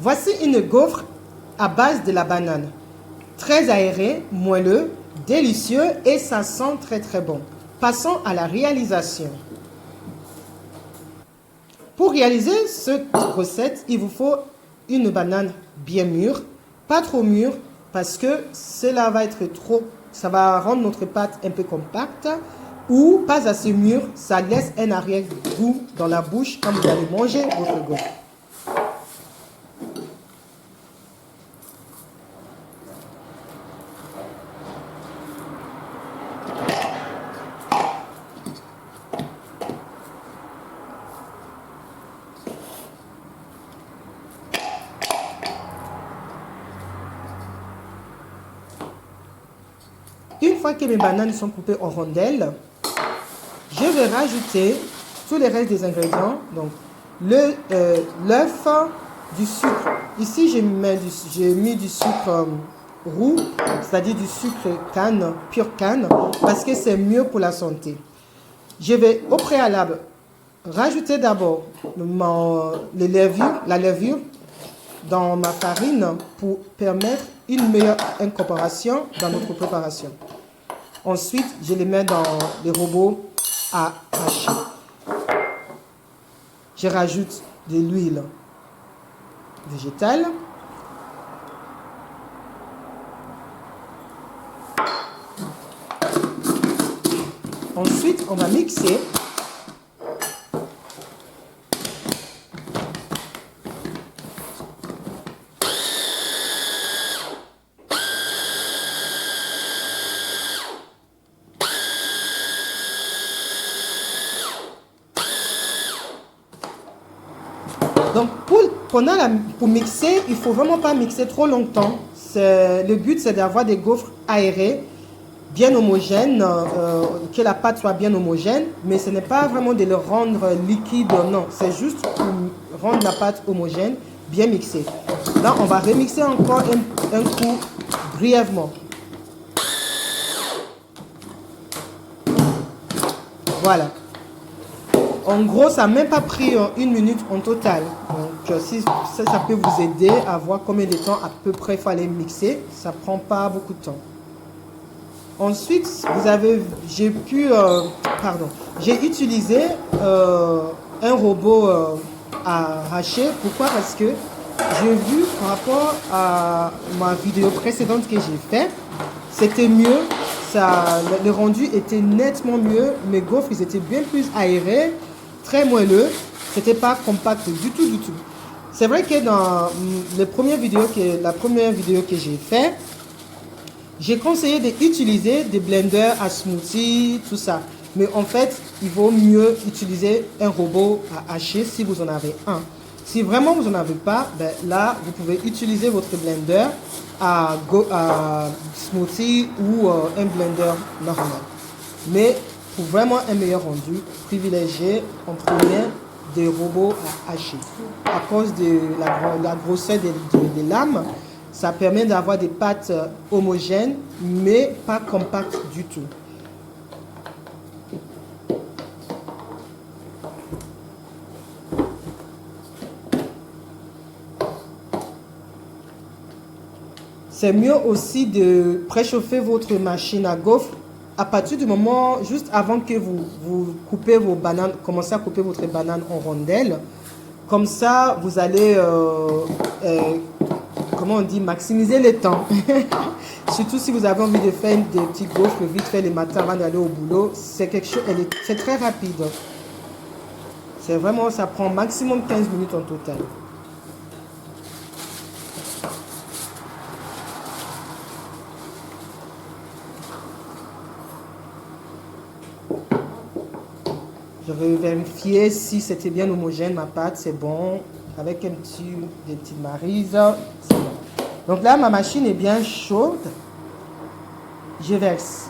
Voici une gaufre à base de la banane. Très aéré, moelleux, délicieux et ça sent très très bon. Passons à la réalisation. Pour réaliser cette recette, il vous faut une banane bien mûre, pas trop mûre parce que cela va être trop, ça va rendre notre pâte un peu compacte, ou pas assez mûre, ça laisse un arrière-goût dans la bouche quand vous allez manger votre gaufre. Une fois que mes bananes sont coupées en rondelles, je vais rajouter tous les restes des ingrédients. Donc, l'œuf, du sucre. Ici, j'ai mis du sucre roux, c'est-à-dire du sucre canne, pure canne, parce que c'est mieux pour la santé. Je vais au préalable rajouter d'abord la levure dans ma farine pour permettre une meilleure incorporation dans notre préparation. Ensuite, je les mets dans les robots à hacher. Je rajoute de l'huile végétale. Ensuite, on va mixer. Donc, pour mixer, il ne faut vraiment pas mixer trop longtemps. Le but, c'est d'avoir des gaufres aérées, bien homogènes, que la pâte soit bien homogène, mais ce n'est pas vraiment de le rendre liquide, non. C'est juste pour rendre la pâte homogène, bien mixée. Là, on va remixer encore un coup brièvement. Voilà. En gros, ça n'a même pas pris 1 minute en total. Donc, si ça peut vous aider à voir combien de temps à peu près il fallait mixer, ça ne prend pas beaucoup de temps. Ensuite, j'ai utilisé un robot à hacher. Pourquoi? Parce que j'ai vu par rapport à ma vidéo précédente que j'ai fait, c'était mieux. Le rendu était nettement mieux. Mes gaufres, ils étaient bien plus aérés, très moelleux. C'était pas compact du tout, du tout. C'est vrai que dans la première vidéo que j'ai fait, j'ai conseillé d'utiliser des blenders à smoothie, tout ça. Mais en fait, il vaut mieux utiliser un robot à hacher si vous en avez un. Si vraiment vous n'en avez pas, ben là, vous pouvez utiliser votre blender à smoothie ou un blender normal. Mais pour vraiment un meilleur rendu, privilégiez en premier des robots à hacher. À cause de la grosseur des lames, ça permet d'avoir des pâtes homogènes, mais pas compactes du tout. C'est mieux aussi de préchauffer votre machine à gaufres à partir du moment, juste avant que vous coupez vos bananes, commencez à couper votre banane en rondelles. Comme ça, vous allez, comment on dit, maximiser le temps. Surtout si vous avez envie de faire des petits gaufres vite fait le matin avant d'aller au boulot. C'est quelque chose, c'est très rapide. C'est vraiment, ça prend maximum 15 minutes en total. Je vais vérifier si c'était bien homogène, ma pâte, c'est bon. Avec des petites marises, c'est bon. Donc là, ma machine est bien chaude. Je verse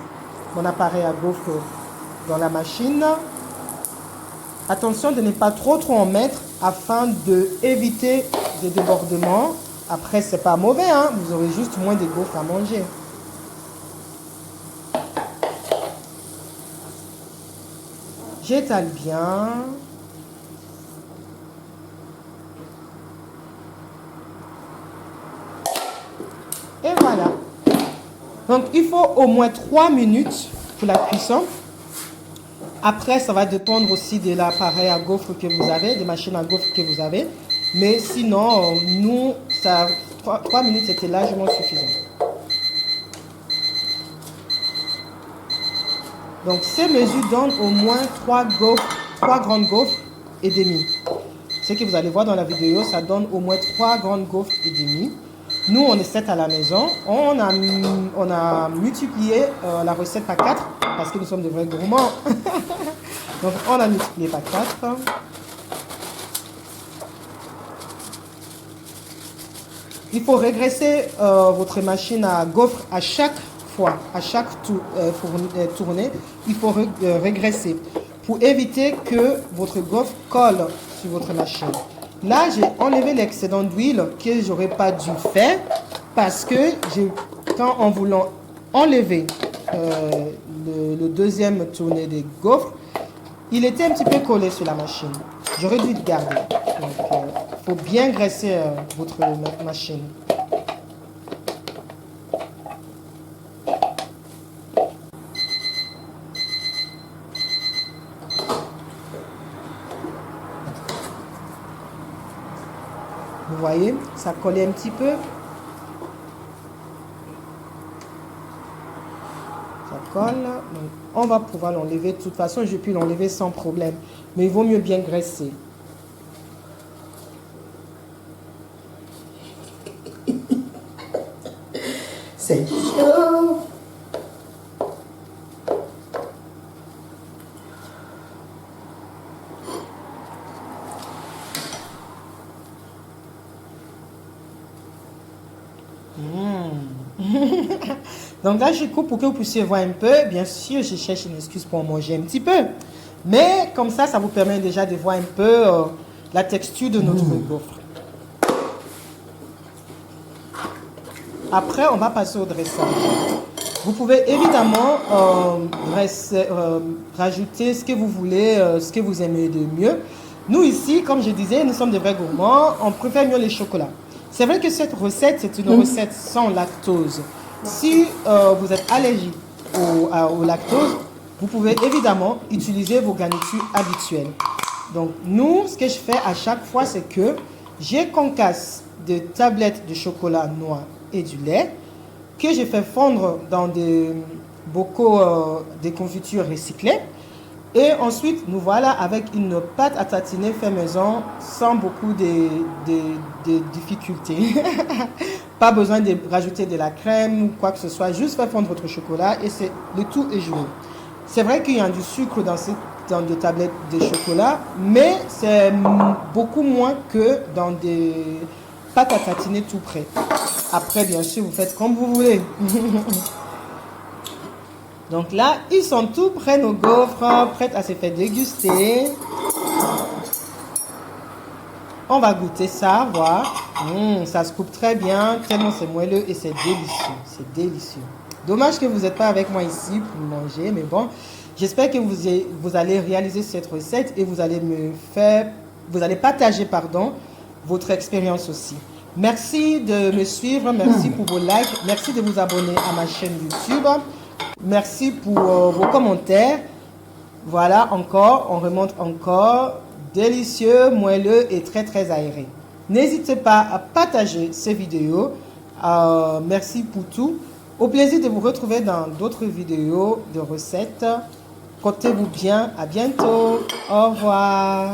mon appareil à gaufre dans la machine. Attention de ne pas trop en mettre afin d'éviter des débordements. Après, c'est pas mauvais, hein? Vous aurez juste moins de gaufres à manger. J'étale bien. Et voilà. Donc, il faut au moins 3 minutes pour la cuisson. Après, ça va dépendre aussi de l'appareil à gaufre que vous avez, des machines à gaufre que vous avez. Mais sinon, nous, 3 minutes, c'était largement suffisant. Donc, ces mesures donnent au moins 3 grandes gaufres et demie. Ce que vous allez voir dans la vidéo, ça donne au moins 3 grandes gaufres et demie. Nous, on est 7 à la maison. On a multiplié la recette par 4 parce que nous sommes de vrais gourmands. Donc, on a multiplié par 4. Il faut régresser votre machine à gaufres à chaque fois, à chaque tournée. Il faut régresser pour éviter que votre gaufre colle sur votre machine. Là, j'ai enlevé l'excédent d'huile que j'aurais pas dû faire parce que quand en voulant enlever le deuxième tournée des gaufres, il était un petit peu collé sur la machine. J'aurais dû le garder. Donc, il faut bien graisser votre machine. Vous voyez, ça collait un petit peu. Ça colle. Donc, on va pouvoir l'enlever. De toute façon, je peux l'enlever sans problème. Mais il vaut mieux bien graisser. C'est chaud. Donc là, je coupe pour que vous puissiez voir un peu. Bien sûr, je cherche une excuse pour en manger un petit peu. Mais comme ça vous permet déjà de voir un peu la texture de notre gaufre. Après, on va passer au dressage. Vous pouvez évidemment rajouter ce que vous voulez, ce que vous aimez de mieux. Nous ici, comme je disais, nous sommes des vrais gourmands. On préfère mieux les chocolats. C'est vrai que cette recette, c'est une recette sans lactose. Si vous êtes allergique au lactose, vous pouvez évidemment utiliser vos garnitures habituelles. Donc, nous, ce que je fais à chaque fois, c'est que j'ai concasse des tablettes de chocolat noir et du lait que je fais fondre dans des bocaux de confiture recyclés. Et ensuite, nous voilà avec une pâte à tartiner fait maison sans beaucoup de difficultés. Pas besoin de rajouter de la crème ou quoi que ce soit. Juste faire fondre votre chocolat et le tout est joué. C'est vrai qu'il y a du sucre dans des tablettes de chocolat, mais c'est beaucoup moins que dans des pâtes à tartiner tout prêt. Après, bien sûr, vous faites comme vous voulez. Donc là, ils sont tout prêts, nos gaufres, prêtes à se faire déguster. On va goûter ça, voir. Ça se coupe très bien, tellement c'est moelleux et c'est délicieux. C'est délicieux. Dommage que vous n'êtes pas avec moi ici pour manger, mais bon, j'espère que vous allez réaliser cette recette et vous allez partager, votre expérience aussi. Merci de me suivre, merci pour vos likes, merci de vous abonner à ma chaîne YouTube. Merci pour vos commentaires. Voilà, encore, on remonte encore. Délicieux, moelleux et très très aéré. N'hésitez pas à partager ces vidéos. Merci pour tout. Au plaisir de vous retrouver dans d'autres vidéos de recettes. Portez-vous bien. À bientôt. Au revoir.